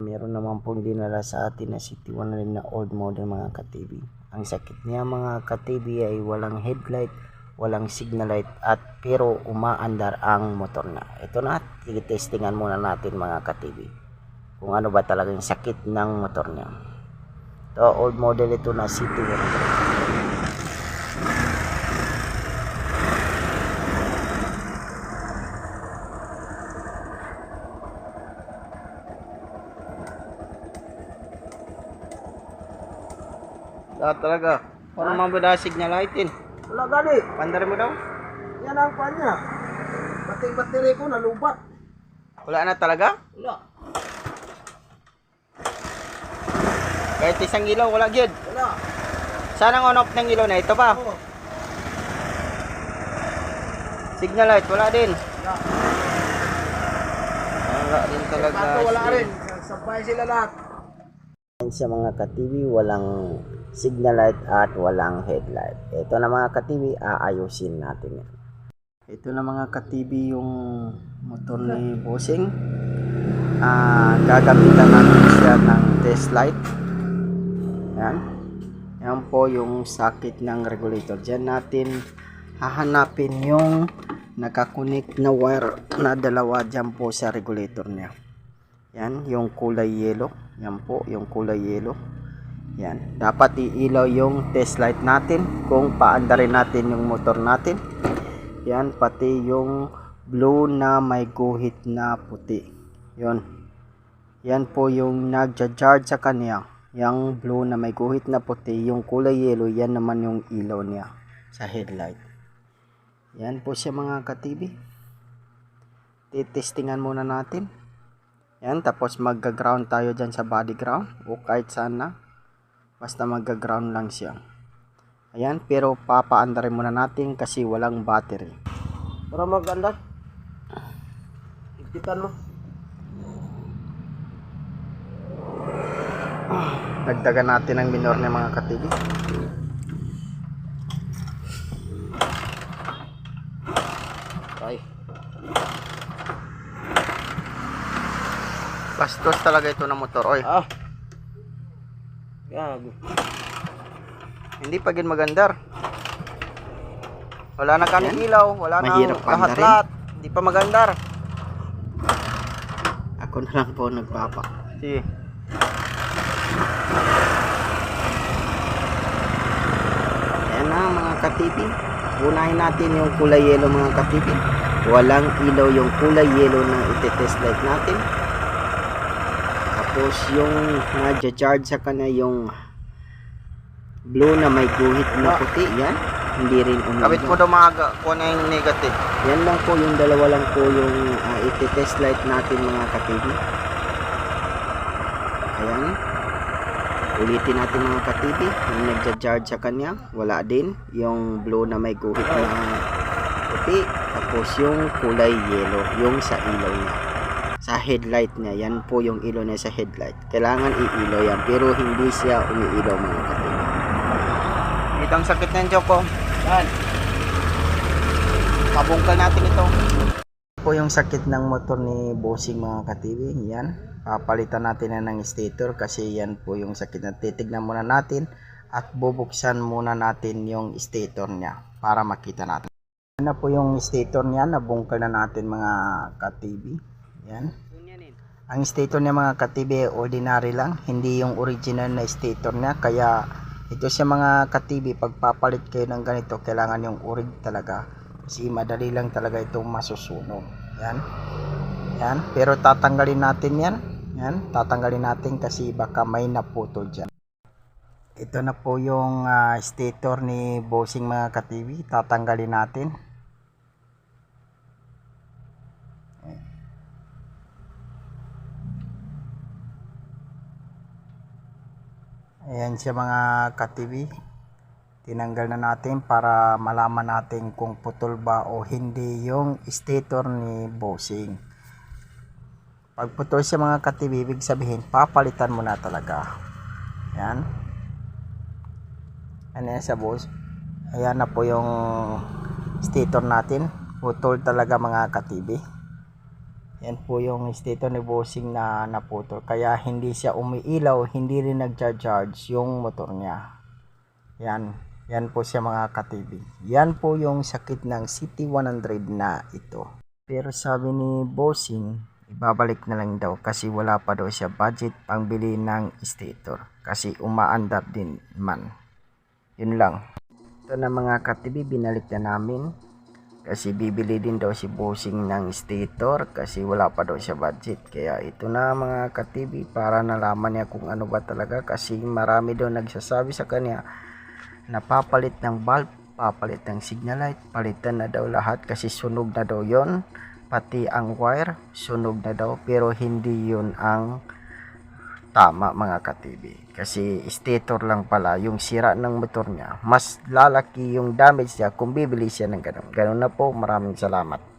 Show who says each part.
Speaker 1: Meron naman pong dinala sa atin na City 100 na old model mga ka-TV. Ang sakit niya mga ka-TV ay walang headlight, walang signal light at pero umaandar ang motor na. Ito na, i-testingan muna natin mga ka-TV kung ano ba talagang sakit ng motor niya. Ito, old model ito na City 100.
Speaker 2: Talaga. Paano man ba na signal lightin?
Speaker 3: Wala gani.
Speaker 2: Pandar mo daw?
Speaker 3: Yan ang kanya. Pati battery ko nalubat.
Speaker 2: Wala na talaga?
Speaker 3: Wala.
Speaker 2: Kahit isang ilaw, wala gyud.
Speaker 3: Wala.
Speaker 2: Saan ang on-off ng ilaw na ito pa?
Speaker 3: Oo.
Speaker 2: Signal light, wala din.
Speaker 3: Wala.
Speaker 2: Wala din talaga.
Speaker 3: Bato wala rin. Sabay sila lahat.
Speaker 1: Sa mga ka-TV, walang signal light at walang headlight. Ito na mga ka-TV, aayusin natin yan. Ito na mga ka-TV yung motor ni Bossing. Gagamitan natin siya ng test light. Yan. Yan po yung sakit ng regulator. Diyan natin hahanapin yung nakakunik na wire na dalawa dyan po sa regulator niya. Yan, yung kulay yellow. Yan po, yung kulay yellow. Yan, dapat iilaw yung test light natin kung paandarin natin yung motor natin. Yan, pati yung blue na may guhit na puti. Yon. Yan po yung nagja-charge sa kanya. Yung blue na may guhit na puti, yung kulay yellow, yan naman yung ilaw niya sa headlight. Yan po siya mga ka-TV. Titestingan muna natin. Yan, tapos magga-ground tayo dyan sa body ground o kahit saan na. Basta magga-ground lang siya. Ayan, pero papaandarin muna natin kasi walang battery.
Speaker 3: Para maganda. Ipitan mo.
Speaker 1: Dagdagan natin ang minor ng mga ka-TV.
Speaker 2: Ay. Bastos talaga ito ng motor, oy.
Speaker 3: Gago.
Speaker 2: Hindi pa gin magandar. Wala na kaning ilaw, wala na
Speaker 1: Mahirap paandarin.
Speaker 2: lahat-lahat. Hindi pa magandar.
Speaker 1: Ako na lang po nagpapa.
Speaker 2: Sige.
Speaker 1: Ayan na mga ka-TV. Unahin natin yung kulay yellow mga ka-TV. Walang ilaw yung kulay yellow na iti-test light natin. Tapos yung nagja-charge sa kanya yung blue na may guhit na puti. Yan. Hindi rin
Speaker 2: Kabit mo daw maaga kung ano yung negative.
Speaker 1: Yan lang po yung dalawa lang po yung iti-test light natin mga ka-TV. Ayan. Ulitin natin mga ka-TV. Yung nagja-charge sa kanya, wala din. Yung blue na may guhit na puti. Tapos yung kulay yellow, yung sa ilaw niya. Sa headlight niya, yan po yung ilaw niya sa headlight. Kailangan i-ilaw yan, pero hindi siya umiilaw mga ka-TV.
Speaker 2: Itang sakit ng Choco. Yan. Pabungkal natin ito.
Speaker 1: Po yung sakit ng motor ni Bossing mga ka-TV. Yan. Papalitan natin na ng stator kasi yan po yung sakit na titignan muna natin at bubuksan muna natin yung stator niya para makita natin. Yan na po yung stator niya. Nabungkal na natin mga ka-TV. Yan. Ang stator niya mga ka-TV ordinary lang. Hindi yung original na stator niya. Kaya ito siya mga ka-TV. Pagpapalit kayo ng ganito kailangan yung orig talaga. Kasi madali lang talaga itong masusunog. Yan. Yan. Pero tatanggalin natin yan. Yan. Tatanggalin natin kasi baka may naputol dyan. Ito na po yung stator ni Bossing mga ka-TV. Tatanggalin natin. Ayan siya mga ka-TV. Tinanggal na natin para malaman natin kung putol ba o hindi yung stator ni Bossing. Pag putol siya mga ka-TV, ibig sabihin papalitan mo na talaga. Yan. Ano yan sa boss? Ayan na po yung stator natin. Putol talaga mga ka-TV. Yan po yung stator ni bossing na naputol. Kaya hindi siya umiilaw, hindi rin nagcha-charge yung motor niya. Yan. Yan po siya mga ka-TV. Yan po yung sakit ng CT100 na ito. Pero sabi ni bossing, ibabalik na lang daw kasi wala pa daw siya budget pangbili ng stator. Kasi umaandar din man. Yun lang. Ito na mga ka-TV, binalik na namin. Kasi bibili din daw si bossing ng stator kasi wala pa daw siya budget. Kaya ito na mga ka-TV para nalaman niya kung ano ba talaga. Kasi marami daw nagsasabi sa kanya na papalit ng bulb, papalit ng signal light, palitan na daw lahat kasi sunog na daw yon. Pati ang wire sunog na daw, pero hindi yun ang tama mga ka-TV. Kasi stator lang pala yung sira ng motor niya. Mas lalaki yung damage niya kung bibili siya ng ganun. Ganun na po, maraming salamat.